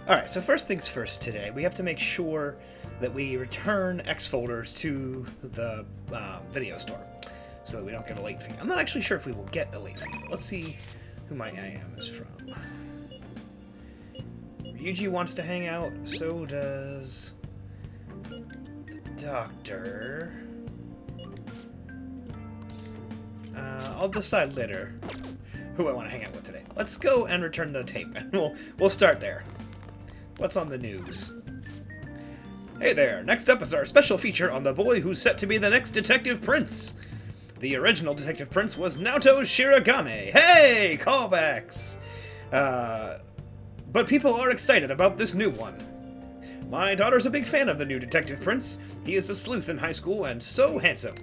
Alright, so first things first today, we have to make sure that we return X folders to the video store so that we don't get a late fee. I'm not actually sure if we will get a late fee. Let's see who my IM is from. Ryuji wants to hang out, so does the doctor. I'll decide later who I want to hang out with today. Let's go and return the tape, and we'll start there. What's on the news? Hey there, next up is our special feature on the boy who's set to be the next Detective Prince. The original Detective Prince was Naoto Shirogane. Hey, callbacks! But people are excited about this new one. My daughter's a big fan of the new Detective Prince. He is a sleuth in high school and so handsome.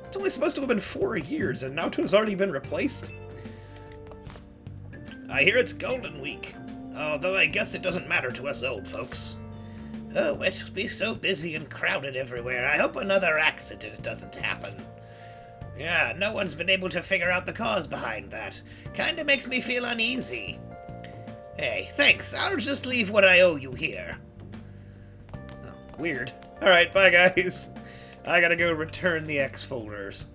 It's only supposed to have been 4 years and Naoto's already been replaced? I hear it's Golden Week. Although I guess it doesn't matter to us old folks. Oh, it'll be so busy and crowded everywhere. I hope another accident doesn't happen. Yeah, no one's been able to figure out the cause behind that. Kinda makes me feel uneasy. Hey, thanks. I'll just leave what I owe you here. Oh, weird. Alright, bye guys. I gotta go return the X folders.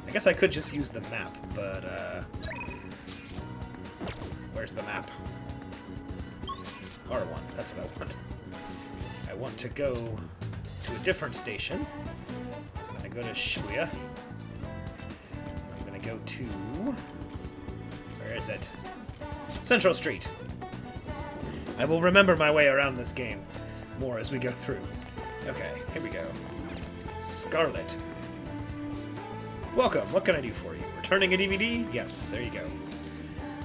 I guess I could just use the map, but, where's the map? R1, that's what I want. I want to go to a different station. I'm gonna go to Shibuya. I'm gonna go to... where is it? Central Street. I will remember my way around this game more as we go through. Okay, here we go. Scarlet. Welcome, what can I do for you? Returning a DVD? Yes, there you go.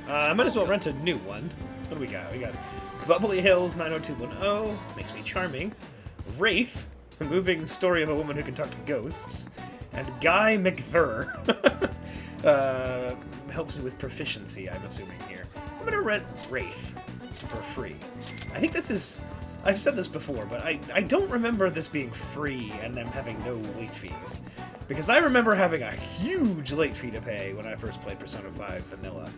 I might as well rent a new one. What do we got? We got Bubbly Hills 90210, Makes Me Charming, Wraith, the moving story of a woman who can talk to ghosts, and Guy McVer. Helps me with proficiency, I'm assuming here. I'm gonna rent Wraith for free. I think this is... I've said this before, but I don't remember this being free and them having no late fees. Because I remember having a huge late fee to pay when I first played Persona 5 Vanilla.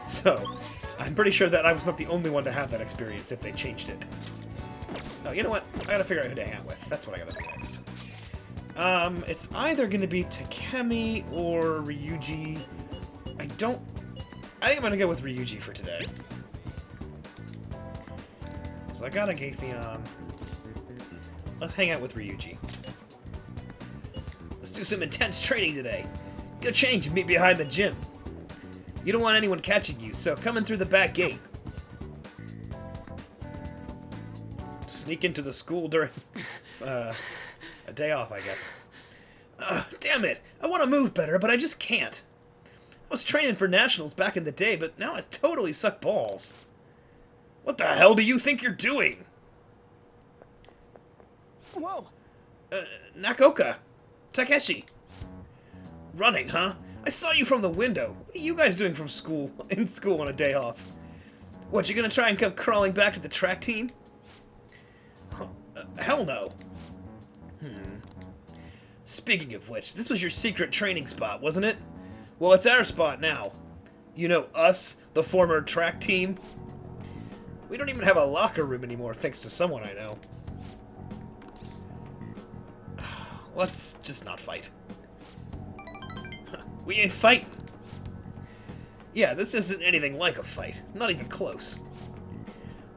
So, I'm pretty sure that I was not the only one to have that experience if they changed it. Oh, you know what? I gotta figure out who to hang out with. That's what I gotta do next. It's either gonna be Takemi or Ryuji. I think I'm gonna go with Ryuji for today. So I got a Gatheon. Let's hang out with Ryuji. Let's do some intense training today. Go change and meet behind the gym. You don't want anyone catching you, so come in through the back gate. Sneak into the school during a day off, I guess. Damn it! I want to move better, but I just can't. I was training for nationals back in the day, but now I totally suck balls. What the hell do you think you're doing? Whoa! Nakoka. Takeshi. Running, huh? I saw you from the window. What are you guys doing from school, in school on a day off? What, you gonna try and come crawling back to the track team? Hell no. Speaking of which, this was your secret training spot, wasn't it? Well, it's our spot now. You know, us, the former track team. We don't even have a locker room anymore, thanks to someone I know. Let's just not fight. We ain't fighting. Yeah, this isn't anything like a fight. Not even close.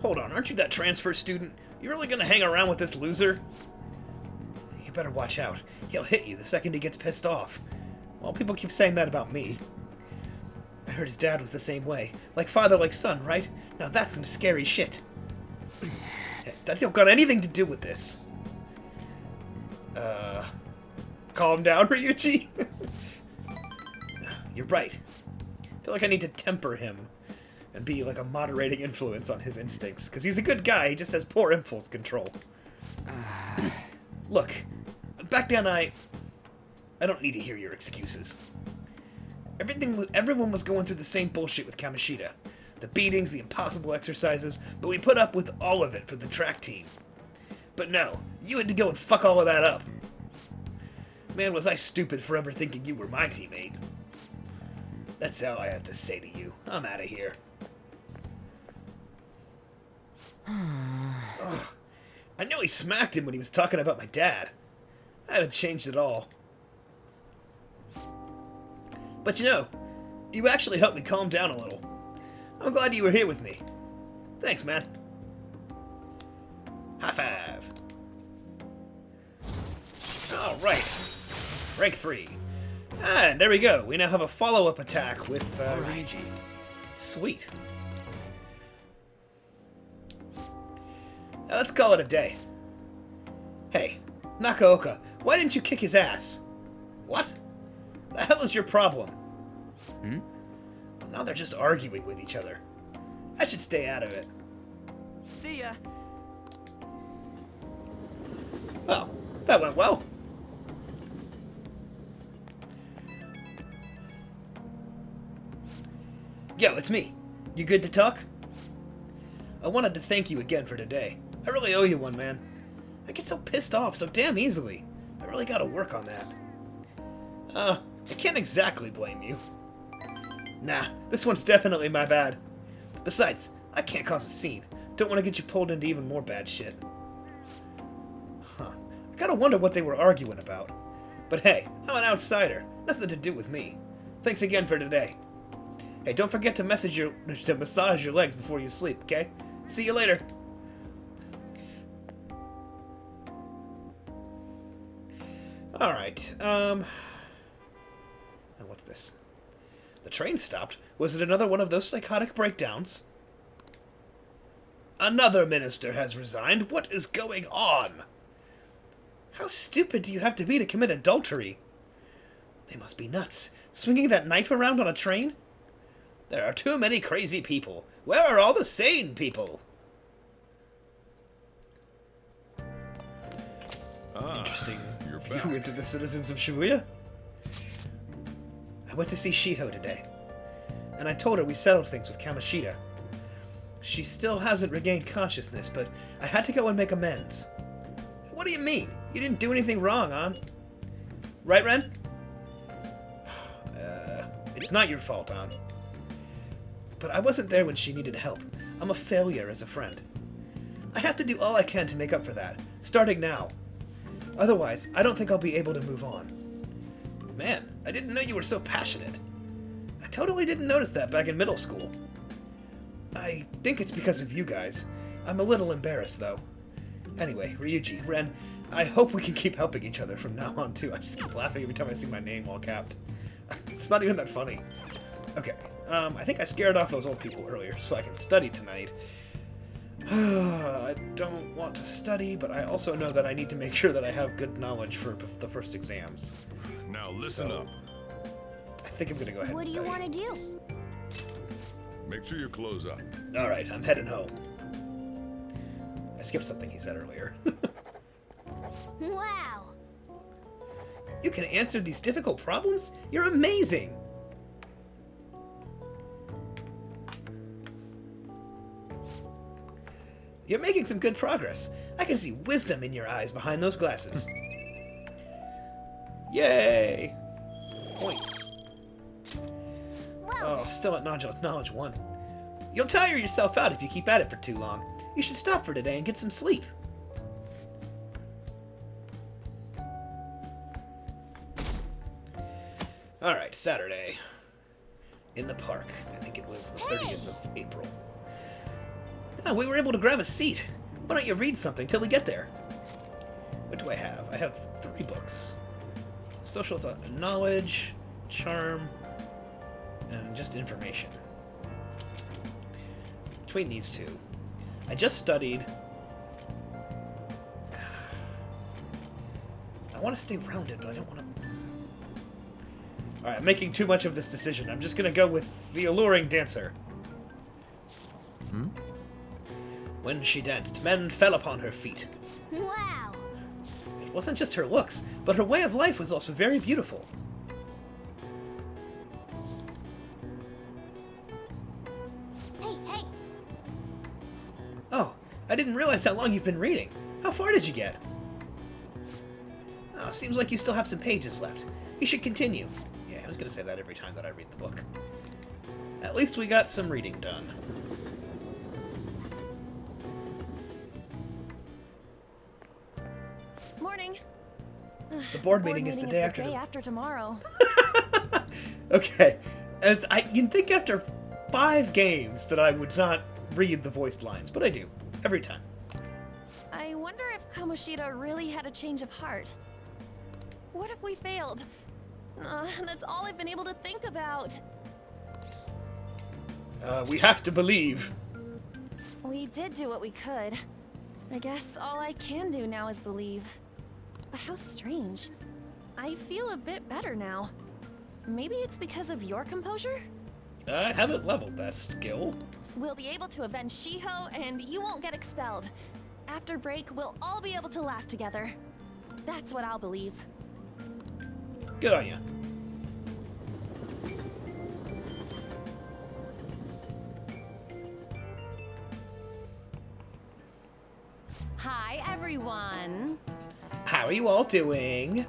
Hold on, aren't you that transfer student? You really gonna hang around with this loser? You better watch out. He'll hit you the second he gets pissed off. Well, people keep saying that about me. I heard his dad was the same way. Like father, like son, right? Now that's some scary shit. That don't got anything to do with this. Calm down, Ryuji. You're right. I feel like I need to temper him and be like a moderating influence on his instincts, because he's a good guy, he just has poor impulse control. Look, back then I don't need to hear your excuses. Everyone was going through the same bullshit with Kamoshida. The beatings, the impossible exercises, but we put up with all of it for the track team. But no, you had to go and fuck all of that up. Man, was I stupid for ever thinking you were my teammate. That's all I have to say to you. I'm out of here. Ugh. I know he smacked him when he was talking about my dad. I haven't changed at all. But you know, you actually helped me calm down a little. I'm glad you were here with me. Thanks, man. High five. Alright. Rank 3. And there we go. We now have a follow-up attack with Ryuji. Sweet. Now let's call it a day. Hey, Nakaoka, why didn't you kick his ass? What? The hell is your problem? Hmm? Now they're just arguing with each other. I should stay out of it. See ya. Well, that went well. Yo, it's me. You good to talk? I wanted to thank you again for today. I really owe you one, man. I get so pissed off so damn easily. I really gotta work on that. I can't exactly blame you. Nah, this one's definitely my bad. Besides, I can't cause a scene. Don't want to get you pulled into even more bad shit. Huh. I gotta wonder what they were arguing about. But hey, I'm an outsider. Nothing to do with me. Thanks again for today. Hey, don't forget to massage your legs before you sleep, okay? See you later. Alright, and what's this? The train stopped. Was it another one of those psychotic breakdowns? Another minister has resigned. What is going on? How stupid do you have to be to commit adultery? They must be nuts. Swinging that knife around on a train? There are too many crazy people. Where are all the sane people? Interesting. You're back. You went to the citizens of Shibuya? I went to see Shiho today, and I told her we settled things with Kamoshida. She still hasn't regained consciousness, but I had to go and make amends. What do you mean? You didn't do anything wrong, An. Right, Ren? It's not your fault, An. But I wasn't there when she needed help. I'm a failure as a friend. I have to do all I can to make up for that, starting now. Otherwise, I don't think I'll be able to move on. Man, I didn't know you were so passionate. I totally didn't notice that back in middle school. I think it's because of you guys. I'm a little embarrassed, though. Anyway, Ryuji, Ren, I hope we can keep helping each other from now on, too. I just keep laughing every time I see my name all capped. It's not even that funny. Okay, I think I scared off those old people earlier, so I can study tonight. I don't want to study, but I also know that I need to make sure that I have good knowledge for the first exams. Now listen up. I think I'm gonna go ahead What and do you study. want to do? Make sure you close up. Alright, I'm heading home. I skipped something he said earlier. Wow. You can answer these difficult problems? You're amazing! You're making some good progress. I can see wisdom in your eyes behind those glasses. Yay! Points. Well, Oh, still at knowledge 1. You'll tire yourself out if you keep at it for too long. You should stop for today and get some sleep. Alright, Saturday. In the park. I think it was the 30th of April. Ah, we were able to grab a seat. Why don't you read something till we get there? What do I have? I have 3 books. Social thought, knowledge, charm, and just information. Between these two. I just studied. I want to stay rounded, but I don't want to... Alright, I'm making too much of this decision. I'm just going to go with the alluring dancer. Hmm? When she danced, men fell upon her feet. wow. It wasn't just her looks, but her way of life was also very beautiful. Hey, hey. Oh, I didn't realize how long you've been reading. How far did you get? Oh, seems like you still have some pages left. You should continue. Yeah, always going to say that every time that I read the book. At least we got some reading done. Morning. The board meeting is the day after tomorrow. Okay. You'd think after 5 games that I would not read the voiced lines, but I do. Every time. I wonder if Kamoshida really had a change of heart. What if we failed? That's all I've been able to think about. We have to believe. We did do what we could. I guess all I can do now is believe. But how strange. I feel a bit better now. Maybe it's because of your composure? I haven't leveled that skill. We'll be able to avenge Shiho, and you won't get expelled. After break, we'll all be able to laugh together. That's what I'll believe. Good on ya. Hi, everyone. How are you all doing?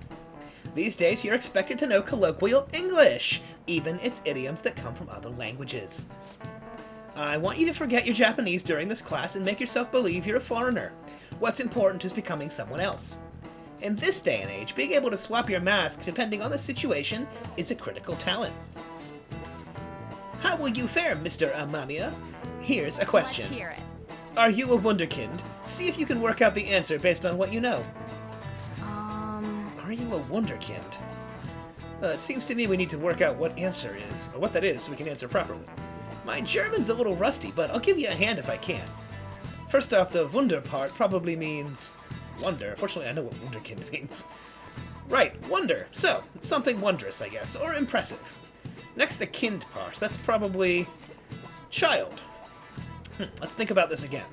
These days, you're expected to know colloquial English, even its idioms that come from other languages. I want you to forget your Japanese during this class and make yourself believe you're a foreigner. What's important is becoming someone else. In this day and age, being able to swap your mask depending on the situation is a critical talent. How will you fare, Mr. Amamiya? Here's a question. Let's hear it. Are you a wunderkind? See if you can work out the answer based on what you know. Are you a wunderkind? It seems to me we need to work out what answer is, or what that is, so we can answer properly. My German's a little rusty, but I'll give you a hand if I can. First off, the wunder part probably means wonder. Fortunately, I know what wunderkind means. Right, wonder. So, something wondrous, I guess, or impressive. Next, the kind part. That's probably child. Let's think about this again.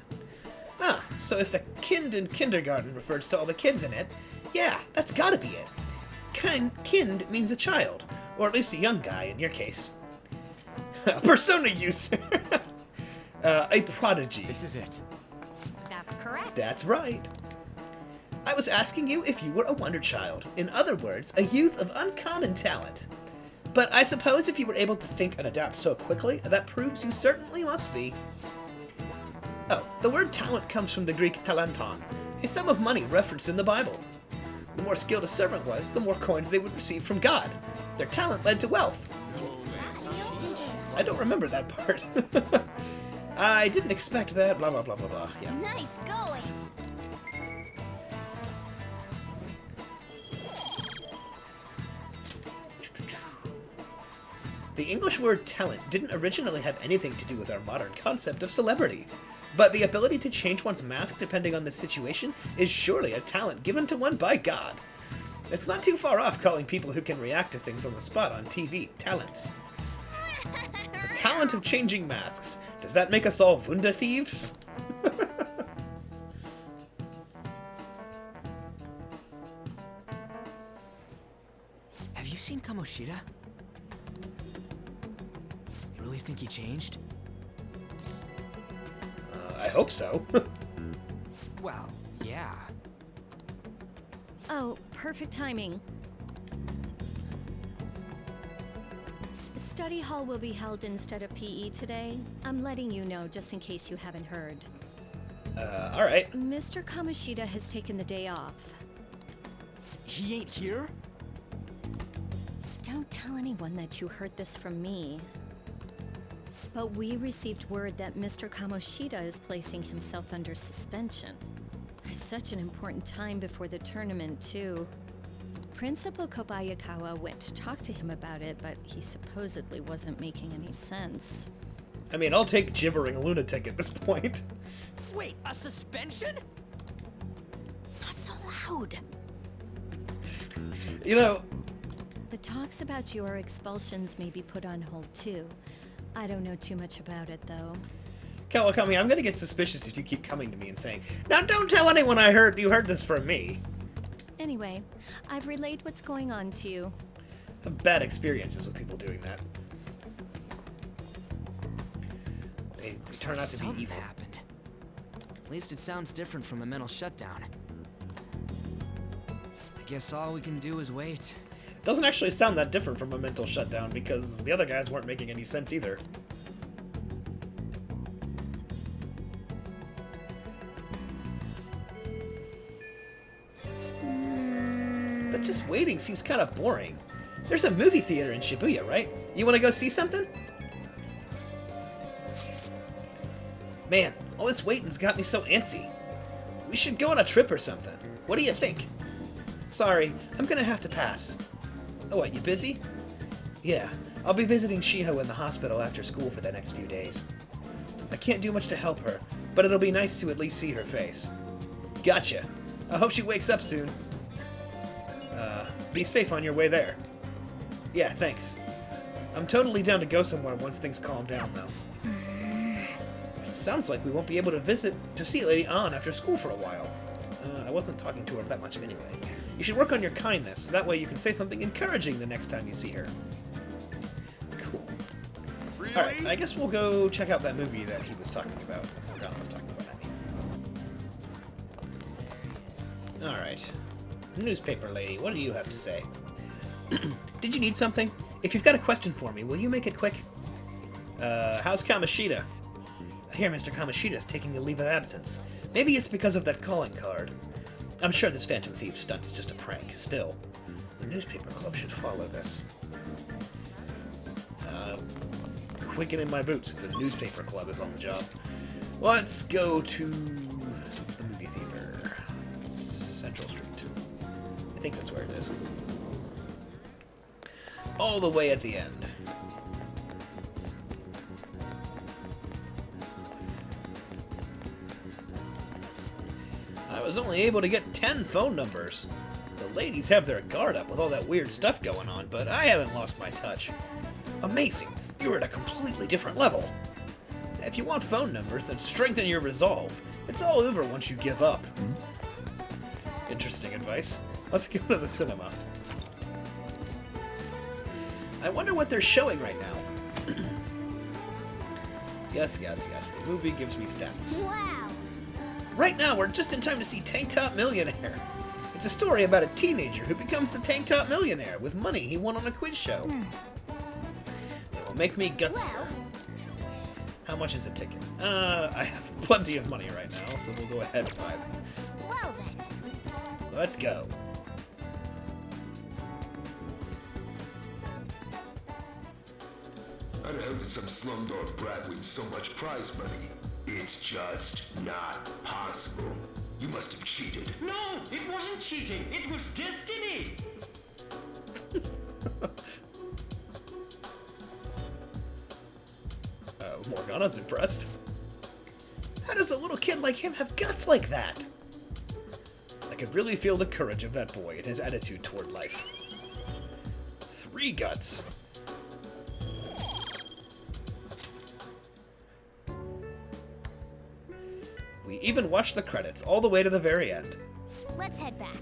So if the kind in kindergarten refers to all the kids in it, yeah, that's gotta be it. Kind means a child, or at least a young guy in your case. A persona user. A prodigy. This is it. That's correct. That's right. I was asking you if you were a wonder child. In other words, a youth of uncommon talent. But I suppose if you were able to think and adapt so quickly, that proves you certainly must be. Oh, the word talent comes from the Greek talenton, a sum of money referenced in the Bible. The more skilled a servant was, the more coins they would receive from God. Their talent led to wealth. I don't remember that part. I didn't expect that, blah blah blah blah blah, yeah. Nice going. The English word talent didn't originally have anything to do with our modern concept of celebrity, but the ability to change one's mask depending on the situation is surely a talent given to one by God. It's not too far off calling people who can react to things on the spot on TV talents. The talent of changing masks. Does that make us all Wunder thieves? Have you seen Kamoshida? You really think he changed? I hope so. Well, yeah. Oh, perfect timing. Study hall will be held instead of PE today. I'm letting you know just in case you haven't heard. Alright. Mr. Kamoshida has taken the day off. He ain't here? Don't tell anyone that you heard this from me. But we received word that Mr. Kamoshida is placing himself under suspension. It's such an important time before the tournament, too. Principal Kobayakawa went to talk to him about it, but he supposedly wasn't making any sense. I mean, I'll take gibbering lunatic at this point. Wait, a suspension? Not so loud. You know, The talks about your expulsions may be put on hold, too. I don't know too much about it, though. Kawakami, I'm gonna get suspicious if you keep coming to me and saying, "Now don't tell anyone you heard this from me." Anyway, I've relayed what's going on to you. I have bad experiences with people doing that. They turn out to be Something evil. happened. At least it sounds different from a mental shutdown. I guess all we can do is wait. Doesn't actually sound that different from a mental shutdown because the other guys weren't making any sense either. But just waiting seems kind of boring. There's a movie theater in Shibuya, right? You want to go see something? Man, all this waiting's got me so antsy. We should go on a trip or something. What do you think? Sorry, I'm gonna have to pass. Oh, what, you busy? Yeah, I'll be visiting Shiho in the hospital after school for the next few days. I can't do much to help her, but it'll be nice to at least see her face. Gotcha. I hope she wakes up soon. Be safe on your way there. Yeah, thanks. I'm totally down to go somewhere once things calm down, though. It sounds like we won't be able to see Lady Ann after school for a while. I wasn't talking to her that much anyway. You should work on your kindness. That way you can say something encouraging the next time you see her. Cool. Really? Alright, I guess we'll go check out that movie that he was talking about. That Morgana was talking about, I mean. Alright. Newspaper lady, what do you have to say? Did you need something? If you've got a question for me, will you make it quick? How's Kamoshida? I hear Mr. Kamoshida's taking a leave of absence. Maybe it's because of that calling card. I'm sure this Phantom Thief stunt is just a prank. Still, the newspaper club should follow this. Quicken in my boots if the newspaper club is on the job. Let's go to the movie theater. Central Street. I think that's where it is. All the way at the end. I was only able to get 10 phone numbers. The ladies have their guard up with all that weird stuff going on, but I haven't lost my touch. Amazing! You're at a completely different level. If you want phone numbers, then strengthen your resolve. It's all over once you give up. Interesting advice. Let's go to the cinema. I wonder what they're showing right now. Yes. The movie gives me stats. Wow. Right now, we're just in time to see Tank Top Millionaire. It's a story about a teenager who becomes the Tank Top Millionaire with money he won on a quiz show. It will make me gutsier. Well. How much is a ticket? I have plenty of money right now, so we'll go ahead and buy them. Well then. Let's go. I'd hope that some slumdog brat wins so much prize money. It's just not possible. You must have cheated. No, it wasn't cheating. It was destiny. Morgana's impressed. How does a little kid like him have guts like that? I could really feel the courage of that boy and his attitude toward life. 3 guts. We even watched the credits all the way to the very end. Let's head back.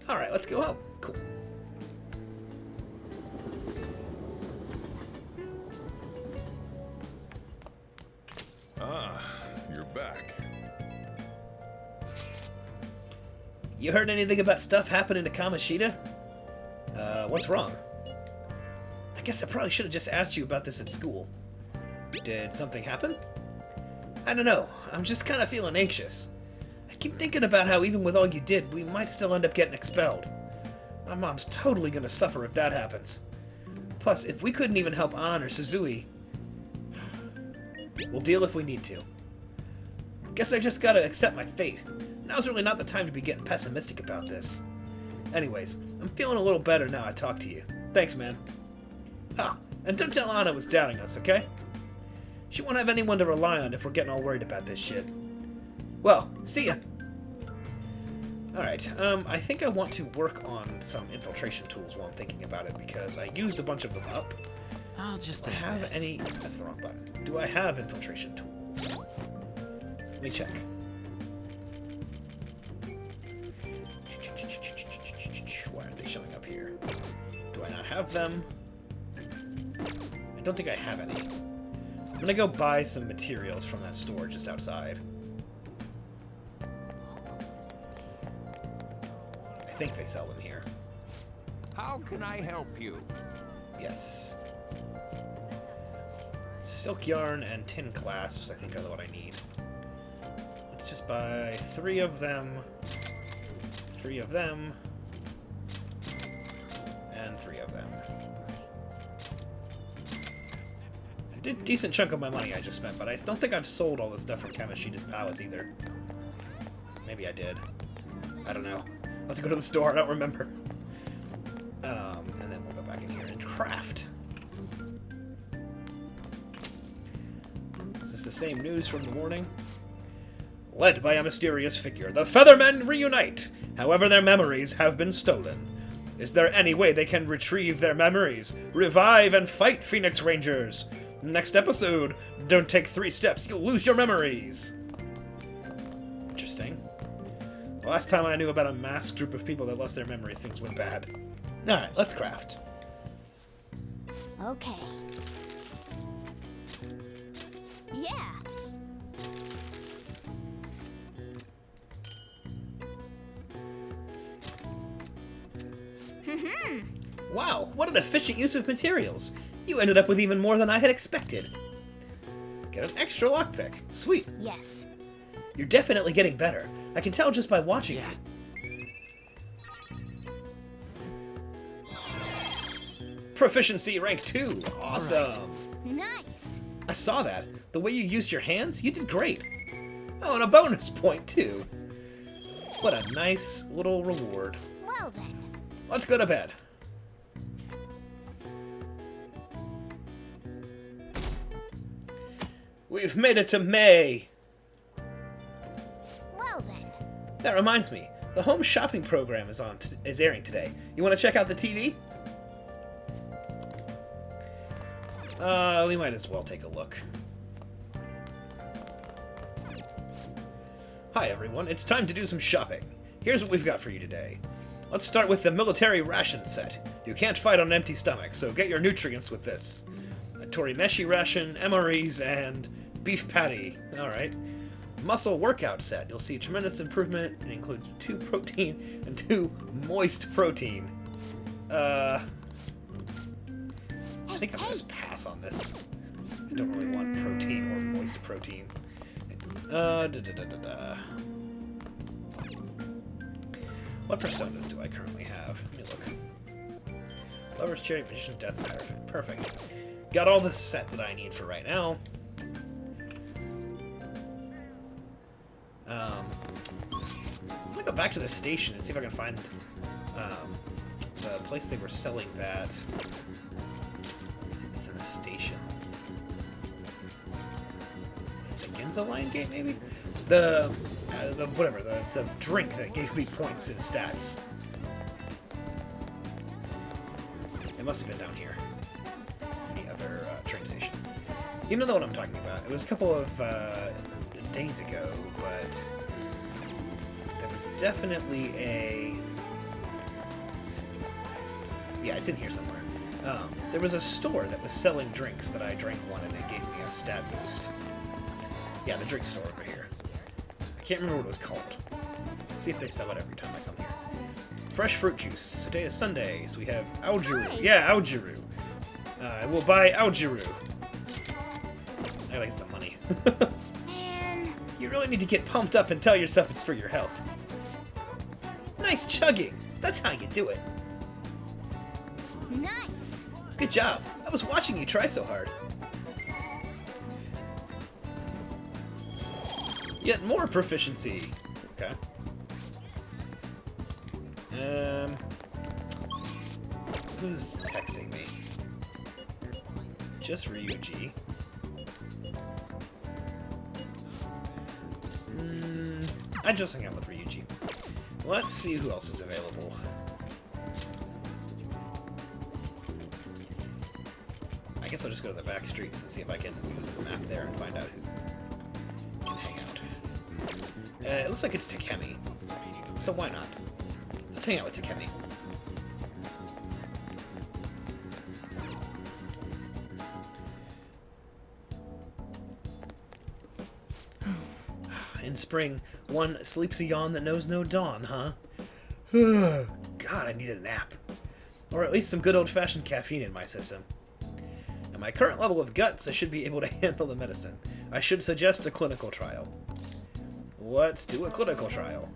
Alright, let's go home. Cool. Ah, you're back. You heard anything about stuff happening to Kamoshida? What's wrong? I guess I probably should have just asked you about this at school. Did something happen? I don't know. I'm just kind of feeling anxious. I keep thinking about how even with all you did, we might still end up getting expelled. My mom's totally gonna suffer if that happens. Plus, if we couldn't even help Ann or Suzui, we'll deal if we need to. Guess I just gotta accept my fate. Now's really not the time to be getting pessimistic about this. Anyways, I'm feeling a little better now I talked to you. Thanks, man. Ah, and don't tell Anna was doubting us, okay? She won't have anyone to rely on if we're getting all worried about this shit. Well, see ya! Alright, I think I want to work on some infiltration tools while I'm thinking about it, because I used a bunch of them up. I'll just Do I have any... That's the wrong button. Do I have infiltration tools? Let me check. Why aren't they showing up here? Do I not have them? I don't think I have any. I'm gonna go buy some materials from that store just outside. I think they sell them here. How can I help you? Yes. Silk yarn and tin clasps, I think, are what I need. Let's just buy 3 of them, 3 of them, and 3 of them. I did a decent chunk of my money I just spent, but I don't think I've sold all the stuff from Kamoshida's Palace either. Maybe I did. I don't know. I'll have to go to the store, I don't remember. And then we'll go back in here and craft. Is this the same news from the morning? Led by a mysterious figure, the Feathermen reunite. However, their memories have been stolen. Is there any way they can retrieve their memories? Revive and fight, Phoenix Rangers! Next episode, don't take 3 steps, you'll lose your memories! Interesting. The last time I knew about a masked group of people that lost their memories, things went bad. Alright, let's craft. Okay. Yeah. Wow, what an efficient use of materials! You ended up with even more than I had expected. Get an extra lockpick. Sweet. Yes. You're definitely getting better. I can tell just by watching you. Proficiency rank 2. Awesome. Nice. I saw that. The way you used your hands, you did great. Oh, and a bonus point, too. What a nice little reward. Well then. Let's go to bed. We've made it to May. Well then. That reminds me, the home shopping program is airing today. You want to check out the TV? We might as well take a look. Hi everyone, it's time to do some shopping. Here's what we've got for you today. Let's start with the military ration set. You can't fight on an empty stomach, so get your nutrients with this. A Torimeshi ration, MREs, and beef patty. Alright. Muscle workout set. You'll see a tremendous improvement. It includes 2 protein and 2 moist protein. I think I'm gonna just pass on this. I don't really want protein or moist protein. What personas do I currently have? Let me look. Lover's Cherry, Magician's Death, Hierophant. Perfect. Got all the set that I need for right now. I'm gonna go back to the station and see if I can find the place they were selling that. I think it's in the station. The Ginza Lion Gate, maybe? The drink that gave me points in stats. It must have been down here. The other train station. You know the one I'm talking about. It was a couple of days ago, but there was definitely a... Yeah, it's in here somewhere. There was a store that was selling drinks that I drank one and it gave me a stat boost. Yeah, the drink store over here. I can't remember what it was called. Let's see if they sell it every time I come here. Fresh fruit juice. Today is Sunday, so we have Aojiru. Yeah, Aojiru. I will buy Aojiru. I gotta get some money. Man. You really need to get pumped up and tell yourself it's for your health. Nice chugging. That's how you do it. Nice. Good job. I was watching you try so hard. Yet more proficiency. Okay. Who's texting me? Just Ryuji. I just hung out with Ryuji. Let's see who else is available. I guess I'll just go to the back streets and see if I can use the map there and find out who can hang out. It looks like it's Takemi. So why not? Let's hang out with Takemi. In spring, one sleeps a yawn that knows no dawn, huh? God, I need a nap. Or at least some good old-fashioned caffeine in my system. At my current level of guts, I should be able to handle the medicine. I should suggest a clinical trial. Let's do a clinical trial.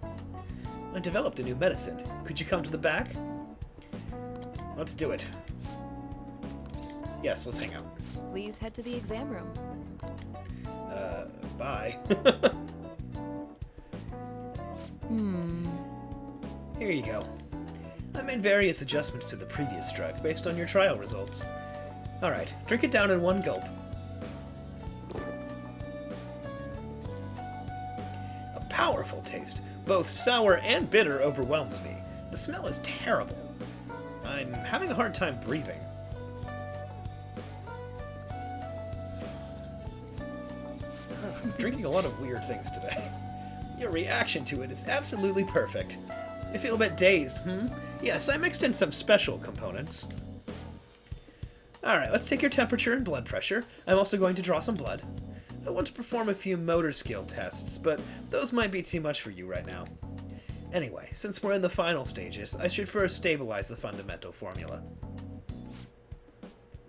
I developed a new medicine. Could you come to the back? Let's do it. Yes, let's hang out. Please head to the exam room. Bye. Here you go. I made various adjustments to the previous drug based on your trial results. Alright, drink it down in one gulp. A powerful taste. Both sour and bitter overwhelms me. The smell is terrible. I'm having a hard time breathing. I'm drinking a lot of weird things today. Your reaction to it is absolutely perfect. You feel a bit dazed, Yes, I mixed in some special components. Alright, let's take your temperature and blood pressure. I'm also going to draw some blood. I want to perform a few motor skill tests, but those might be too much for you right now. Anyway, since we're in the final stages, I should first stabilize the fundamental formula.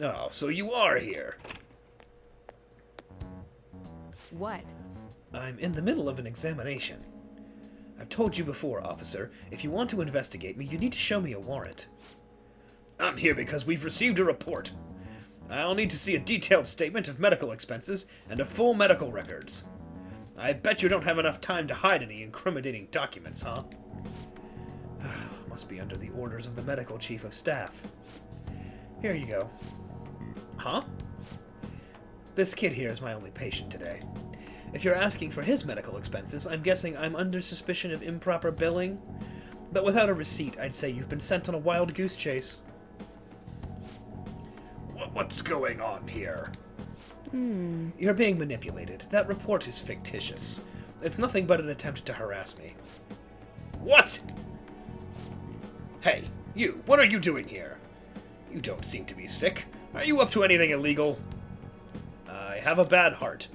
Oh, so you are here. What? I'm in the middle of an examination. I've told you before, officer, if you want to investigate me, you need to show me a warrant. I'm here because we've received a report. I'll need to see a detailed statement of medical expenses and a full medical records. I bet you don't have enough time to hide any incriminating documents, huh? Must be under the orders of the medical chief of staff. Here you go. Huh? This kid here is my only patient today. If you're asking for his medical expenses, I'm guessing I'm under suspicion of improper billing. But without a receipt, I'd say you've been sent on a wild goose chase. What's going on here? You're being manipulated. That report is fictitious. It's nothing but an attempt to harass me. What? Hey, you, what are you doing here? You don't seem to be sick. Are you up to anything illegal? I have a bad heart.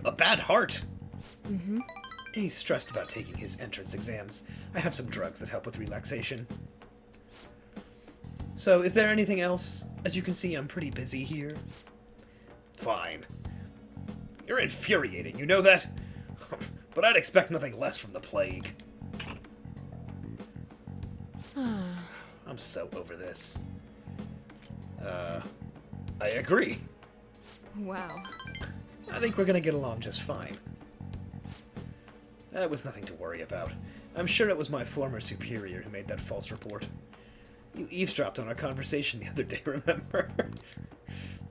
A bad heart? He's stressed about taking his entrance exams. I have some drugs that help with relaxation. So, is there anything else? As you can see, I'm pretty busy here. Fine. You're infuriating, you know that? But I'd expect nothing less from the plague. I'm so over this. I agree. Wow. I think we're gonna get along just fine. That was nothing to worry about. I'm sure it was my former superior who made that false report. You eavesdropped on our conversation the other day, remember?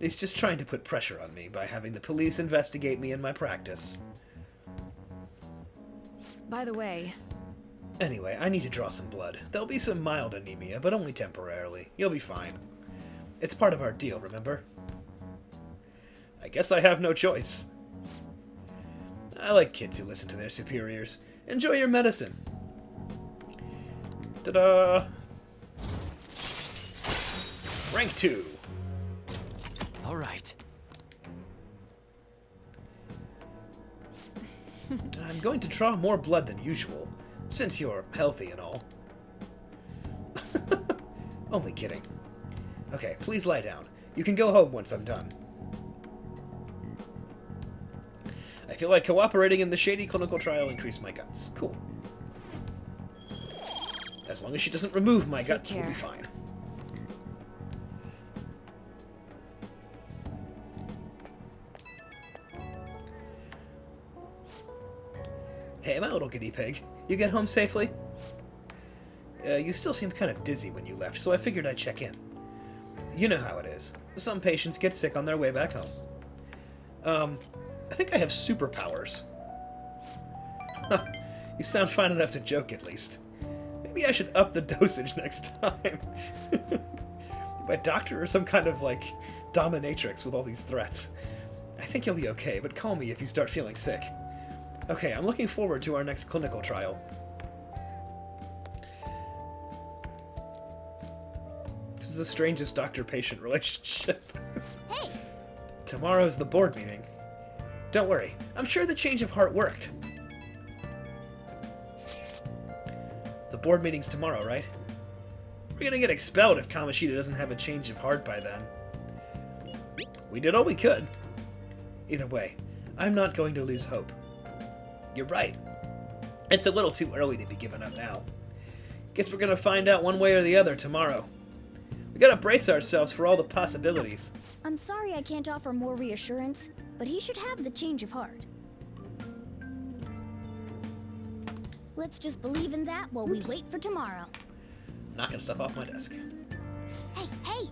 He's just trying to put pressure on me by having the police investigate me in my practice. By the way... Anyway, I need to draw some blood. There'll be some mild anemia, but only temporarily. You'll be fine. It's part of our deal, remember? I guess I have no choice. I like kids who listen to their superiors. Enjoy your medicine. Ta-da! Rank 2. All right. I'm going to draw more blood than usual, since you're healthy and all. Only kidding. Okay, please lie down. You can go home once I'm done. I feel like cooperating in the shady clinical trial increased my guts. Cool. As long as she doesn't remove my guts, we'll be fine. Hey, my little guinea pig. You get home safely? You still seemed kind of dizzy when you left, so I figured I'd check in. You know how it is. Some patients get sick on their way back home. I think I have superpowers. You sound fine enough to joke, at least. Maybe I should up the dosage next time. My doctor or some kind of, like, dominatrix with all these threats. I think you'll be okay, but call me if you start feeling sick. Okay, I'm looking forward to our next clinical trial. This is the strangest doctor-patient relationship. Hey! Tomorrow's the board meeting. Don't worry, I'm sure the change of heart worked. The board meeting's tomorrow, right? We're gonna get expelled if Kamoshida doesn't have a change of heart by then. We did all we could. Either way, I'm not going to lose hope. You're right. It's a little too early to be giving up now. Guess we're gonna find out one way or the other tomorrow. We gotta brace ourselves for all the possibilities. I'm sorry I can't offer more reassurance, but he should have the change of heart. Let's just believe in that while we wait for tomorrow. Knocking stuff off my desk. Hey, hey!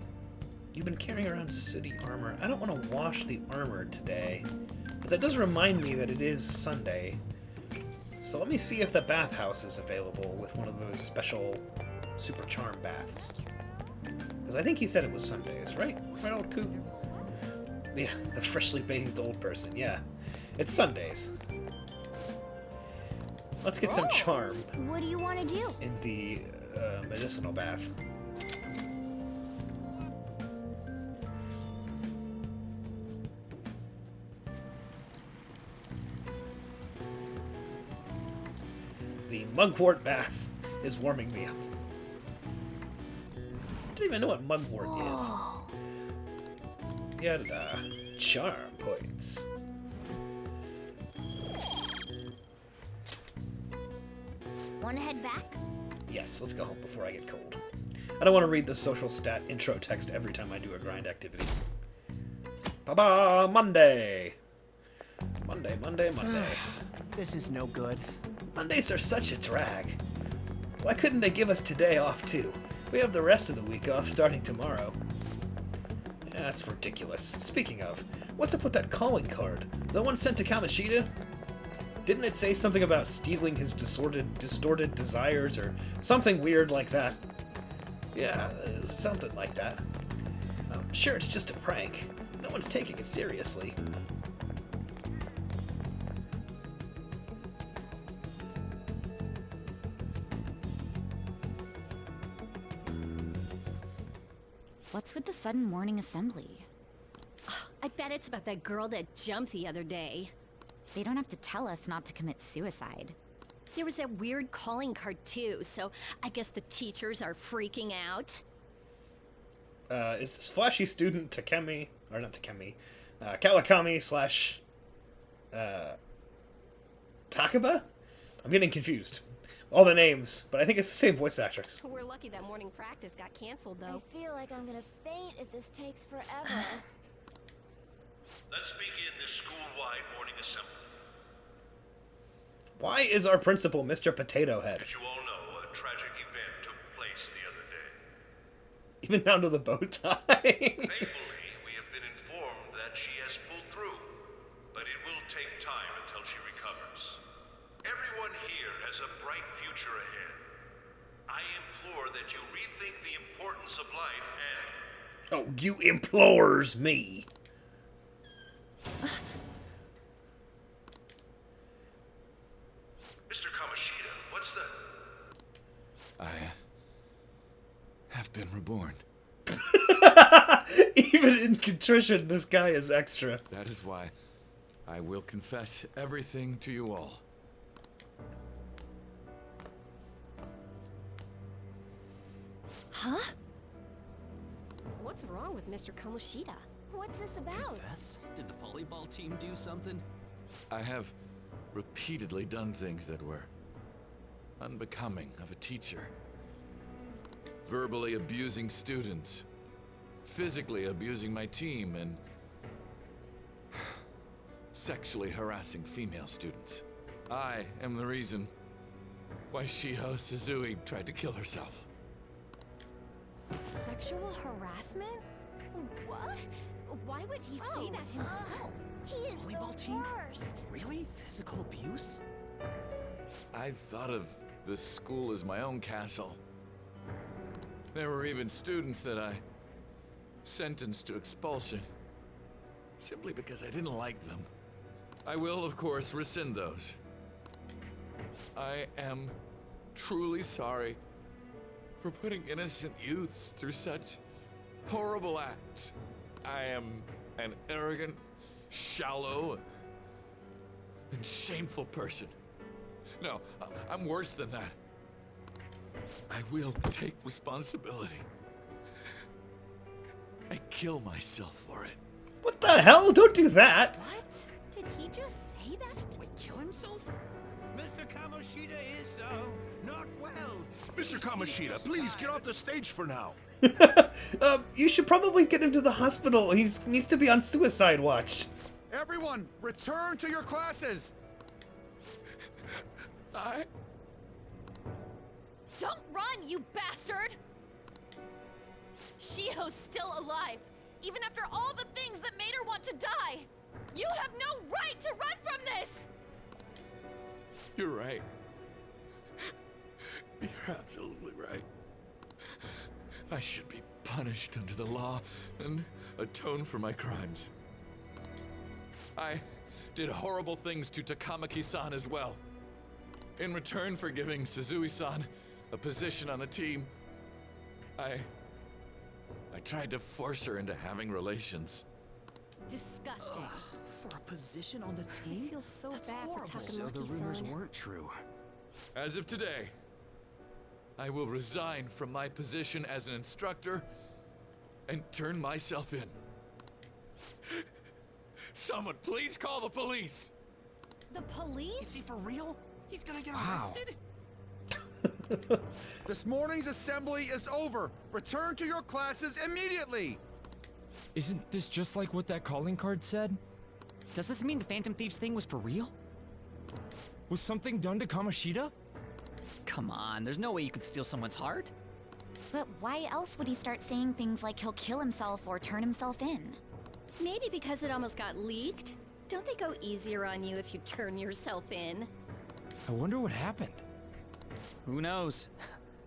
You've been carrying around city armor. I don't want to wash the armor today, but that does remind me that it is Sunday. So let me see if the bathhouse is available with one of those special super charm baths. Because I think he said it was Sundays, right? Right, old Coop? Yeah, the freshly bathed old person, yeah. It's Sundays. Let's get some charm What do you want to do? in the medicinal bath. The mugwort bath is warming me up. I don't even know what mugwort is. Yeah, charm points. Want to head back? Yes, let's go home before I get cold. I don't want to read the social stat intro text every time I do a grind activity. Ba-ba! Monday! Monday, Monday, Monday. This is no good. Mondays are such a drag. Why couldn't they give us today off too? We have the rest of the week off starting tomorrow. Yeah, that's ridiculous. Speaking of, what's up with that calling card? The one sent to Kamoshida? Didn't it say something about stealing his distorted desires or something weird like that? Yeah, something like that. I'm sure it's just a prank. No one's taking it seriously. What's with the sudden morning assembly? I bet it's about that girl that jumped the other day. They don't have to tell us not to commit suicide. There was that weird calling card too, so I guess the teachers are freaking out. Is this flashy student Takemi, or not Takemi, Kawakami slash Takaba? I'm getting confused. All the names, but I think it's the same voice actress. We're lucky that morning practice got canceled, though. I feel like I'm gonna faint if this takes forever. Let's begin this school-wide morning assembly. Why is our principal Mr. Potato Head? As you all know, a tragic event took place the other day. Even down to the bow tie. Thankfully, we have been informed that she has pulled through, but it will take time until she recovers. Everyone here has a bright future ahead. I implore that you rethink the importance of life and... Oh, you implores me. Mr. Kamoshida, what's the... I have been reborn. Even in contrition, this guy is extra. That is why I will confess everything to you all. Huh? What's wrong with Mr. Kamoshida? What's this about? Confess? Did the volleyball team do something? I have repeatedly done things that were unbecoming of a teacher. Verbally abusing students, physically abusing my team, and sexually harassing female students. I am the reason why Shiho Suzui tried to kill herself. Sexual harassment? What? Why would he say that himself? He is Volleyball the team? worst. Really? Physical abuse? I thought of this school as my own castle. There were even students that I sentenced to expulsion, simply because I didn't like them. I will, of course, rescind those. I am truly sorry for putting innocent youths through such horrible acts. I am an arrogant, shallow, and shameful person. No, I'm worse than that. I will take responsibility. I kill myself for it. What the hell? Don't do that! What? Did he just say that? Wait, kill himself? Mr. Kamoshida is, not well. Mr. Kamoshida, please get off the stage for now. You should probably get him to the hospital. He needs to be on suicide watch. Everyone, return to your classes! Don't run, you bastard! Shiho's still alive, even after all the things that made her want to die. You have no right to run from this! You're right. You're absolutely right. I should be punished under the law and atone for my crimes. I did horrible things to Takamaki-san as well. In return for giving Suzui-san a position on the team, I tried to force her into having relations. Disgusting. For a position on the team? I feel so That's bad horrible. for So the rumors Takamaki-san. weren't true. As of today, I will resign from my position as an instructor and turn myself in. Someone please call the police! The police? Is he for real? He's gonna get Wow. arrested? This morning's assembly is over. Return to your classes immediately. Isn't this just like what that calling card said? Does this mean the Phantom Thieves thing was for real? Was something done to Kamoshida? Come on, there's no way you could steal someone's heart. But why else would he start saying things like he'll kill himself or turn himself in? Maybe because it almost got leaked. Don't they go easier on you if you turn yourself in? I wonder what happened. Who knows?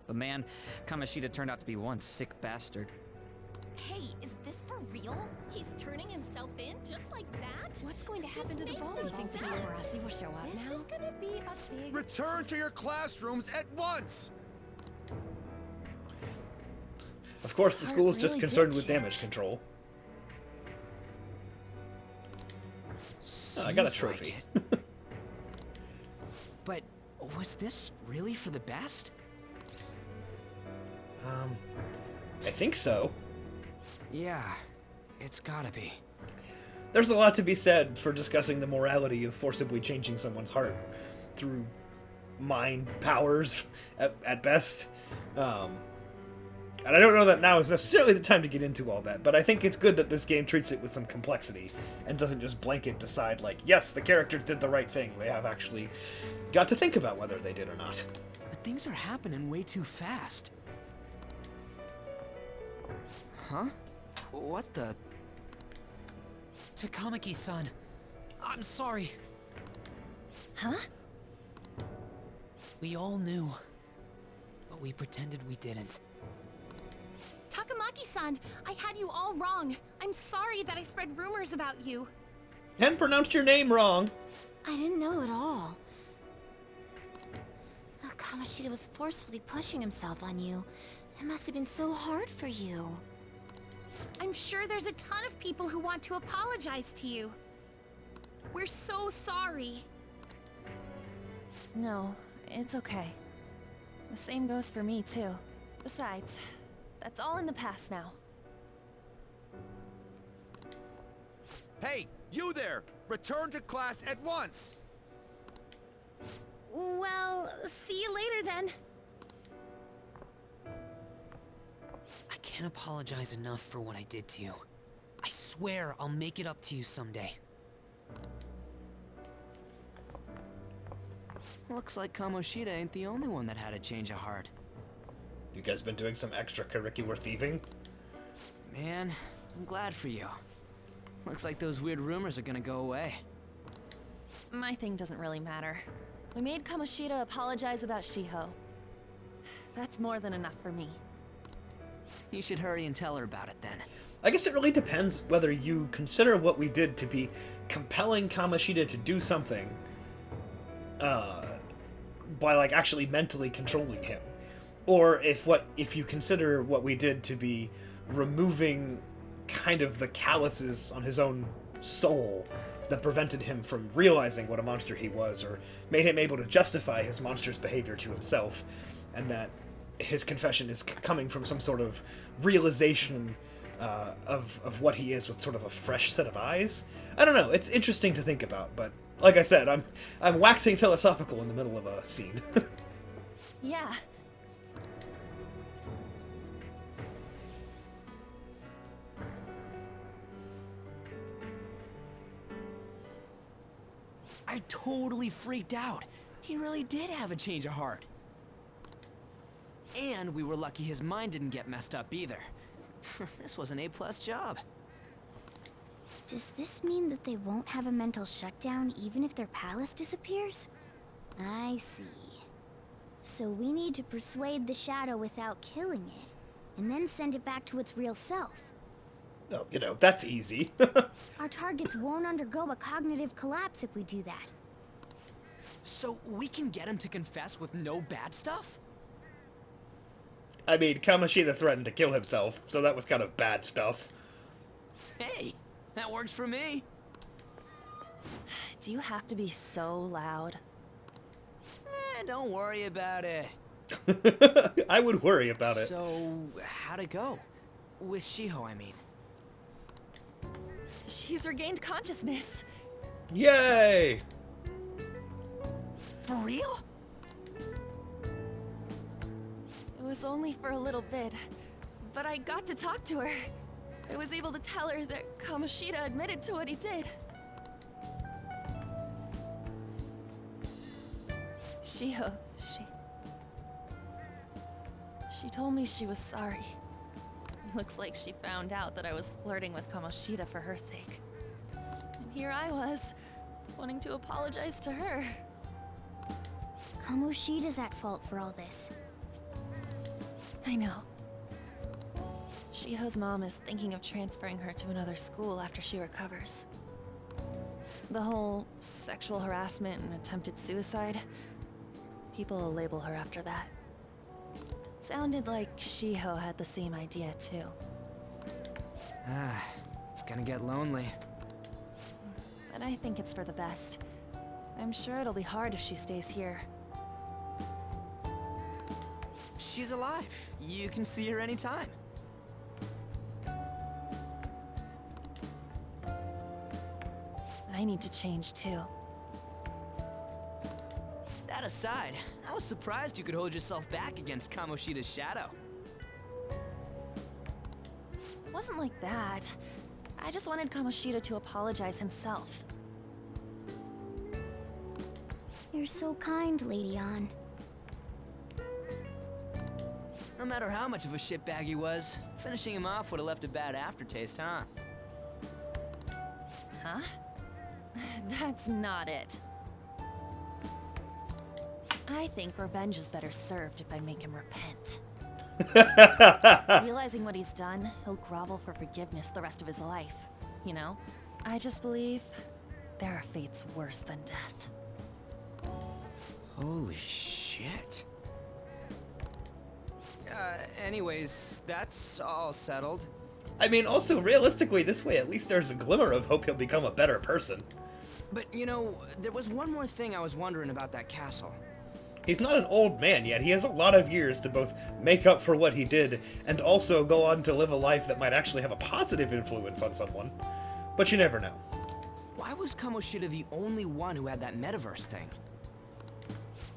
But man, Kamoshida turned out to be one sick bastard. Hey, is this for real? He's turning himself in just like that? What's going to happen to the makes vault? no You think sense. paparazzi will show up This now? is gonna be a big... Return to your classrooms at once. Of course, the This school's heart just really concerned did with damage change. control. Oh, I got a trophy. But was this really for the best? I think so. Yeah, it's gotta be. There's a lot to be said for discussing the morality of forcibly changing someone's heart through mind powers, at best. And I don't know that now is necessarily the time to get into all that, but I think it's good that this game treats it with some complexity and doesn't just blanket decide, like, yes, the characters did the right thing. They have actually got to think about whether they did or not. But things are happening way too fast. Huh? What the? Takamaki-san, I'm sorry. Huh? We all knew, but we pretended we didn't. Takamaki-san, I had you all wrong. I'm sorry that I spread rumors about you. And pronounced your name wrong. I didn't know at all. Oh, Kamoshida was forcefully pushing himself on you. It must have been so hard for you. I'm sure there's a ton of people who want to apologize to you. We're so sorry. No, it's okay. The same goes for me, too. Besides, that's all in the past now. Hey, you there! Return to class at once! Well, see you later then. I can't apologize enough for what I did to you. I swear I'll make it up to you someday. Looks like Kamoshida ain't the only one that had a change of heart. You guys been doing some extracurricular thieving? Man, I'm glad for you. Looks like those weird rumors are gonna go away. My thing doesn't really matter. We made Kamoshida apologize about Shiho. That's more than enough for me. You should hurry and tell her about it then. I guess it really depends whether you consider what we did to be compelling Kamoshida to do something by like actually mentally controlling him, or if you consider what we did to be removing kind of the calluses on his own soul that prevented him from realizing what a monster he was, or made him able to justify his monstrous behavior to himself, and that his confession is coming from some sort of realization of what he is with sort of a fresh set of eyes. I don't know. It's interesting to think about, but like I said, I'm waxing philosophical in the middle of a scene. Yeah. I totally freaked out. He really did have a change of heart. And we were lucky his mind didn't get messed up either. This was an A+ job. Does this mean that they won't have a mental shutdown even if their palace disappears? I see. So we need to persuade the shadow without killing it, and then send it back to its real self. Oh, you know, that's easy. Our targets won't undergo a cognitive collapse if we do that. So we can get him to confess with no bad stuff? I mean, Kamoshida threatened to kill himself, so that was kind of bad stuff. Hey, that works for me. Do you have to be so loud? Don't worry about it. I would worry about it. So, how'd it go? With Shiho, I mean. She's regained consciousness. Yay! For real? It was only for a little bit, but I got to talk to her. I was able to tell her that Kamoshida admitted to what he did. Shiho, she told me she was sorry. Looks like she found out that I was flirting with Kamoshida for her sake. And here I was, wanting to apologize to her. Kamoshida's at fault for all this. I know. Shiho's mom is thinking of transferring her to another school after she recovers. The whole sexual harassment and attempted suicide, people will label her after that. Sounded like Shiho had the same idea too. It's gonna get lonely. But I think it's for the best. I'm sure it'll be hard if she stays here. She's alive. You can see her anytime. I need to change too. That aside, I was surprised you could hold yourself back against Kamoshida's shadow. It wasn't like that. I just wanted Kamoshida to apologize himself. You're so kind, Lady Ann. No matter how much of a shitbag he was, finishing him off would have left a bad aftertaste, huh? Huh? That's not it. I think revenge is better served if I make him repent. Realizing what he's done, he'll grovel for forgiveness the rest of his life. You know? I just believe there are fates worse than death. Holy shit. Anyways, that's all settled. I mean, also, realistically, this way at least there's a glimmer of hope he'll become a better person. But, you know, there was one more thing I was wondering about that castle. He's not an old man yet. He has a lot of years to both make up for what he did and also go on to live a life that might actually have a positive influence on someone. But you never know. Why was Kamoshida the only one who had that metaverse thing?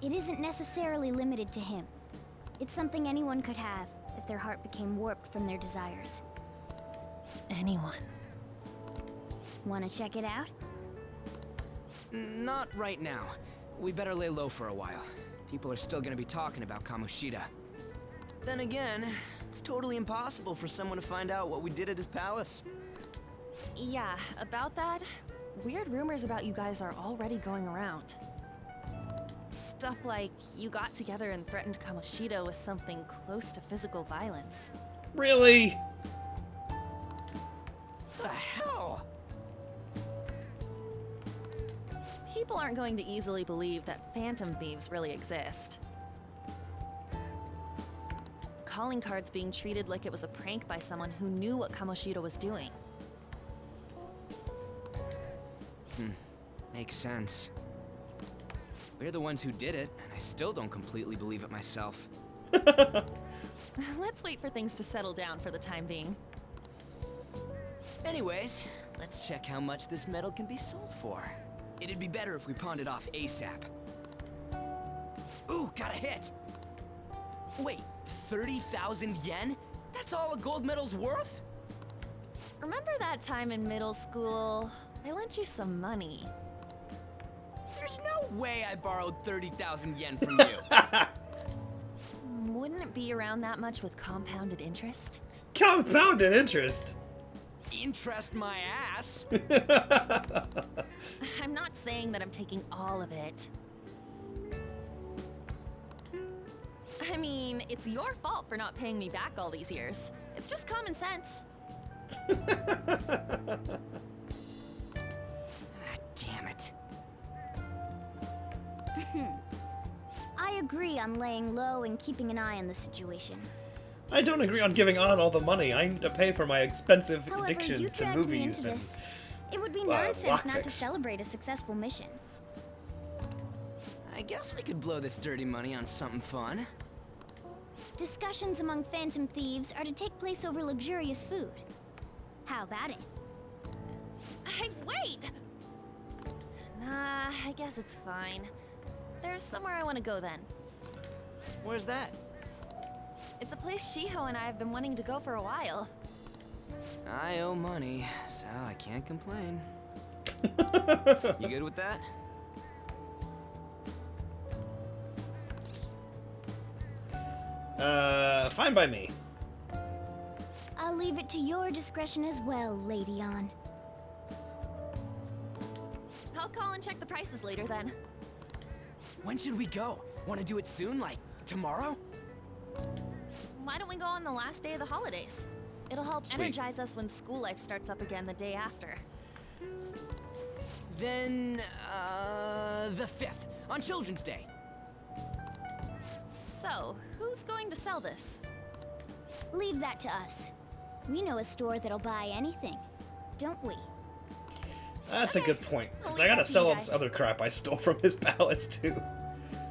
It isn't necessarily limited to him. It's something anyone could have if their heart became warped from their desires. Anyone. Want to check it out? Not right now. We better lay low for a while. People are still gonna be talking about Kamoshida. Then again, it's totally impossible for someone to find out what we did at his palace. Yeah, about that, weird rumors about you guys are already going around. Stuff like you got together and threatened Kamoshida with something close to physical violence. Really? The hell? People aren't going to easily believe that phantom thieves really exist. Calling cards being treated like it was a prank by someone who knew what Kamoshida was doing. Makes sense. We're the ones who did it, and I still don't completely believe it myself. Let's wait for things to settle down for the time being. Anyways, let's check how much this metal can be sold for. It'd be better if we pawned it off ASAP. Ooh, got a hit! Wait, 30,000 yen? That's all a gold medal's worth? Remember that time in middle school? I lent you some money. There's no way I borrowed 30,000 yen from you. Wouldn't it be around that much with compounded interest? Compounded interest? Interest my ass. I'm not saying that I'm taking all of it. I mean, it's your fault for not paying me back all these years. It's just common sense. Damn it. I agree on laying low and keeping an eye on the situation. I don't agree on giving on all the money. I need to pay for my expensive However, you addictions to dragged me movies into and this. It would be nonsense not to lockpicks. celebrate a successful mission. I guess we could blow this dirty money on something fun. Discussions among phantom thieves are to take place over luxurious food. How about it? Hey, wait! Nah, I guess it's fine. There's somewhere I want to go then. Where's that? It's a place Shiho and I have been wanting to go for a while. I owe money, so I can't complain. You good with that? Fine by me. I'll leave it to your discretion as well, Lady On. I'll call and check the prices later then. When should we go? Want to do it soon, like tomorrow? Why don't we go on the last day of the holidays? It'll help Sweet. energize us when school life starts up again the day after. Then, the 5th, on Children's Day. So, who's going to sell this? Leave that to us. We know a store that'll buy anything, don't we? That's a good point, because I I'll leave gotta that to sell you all this guys. other crap I stole from his palace, too.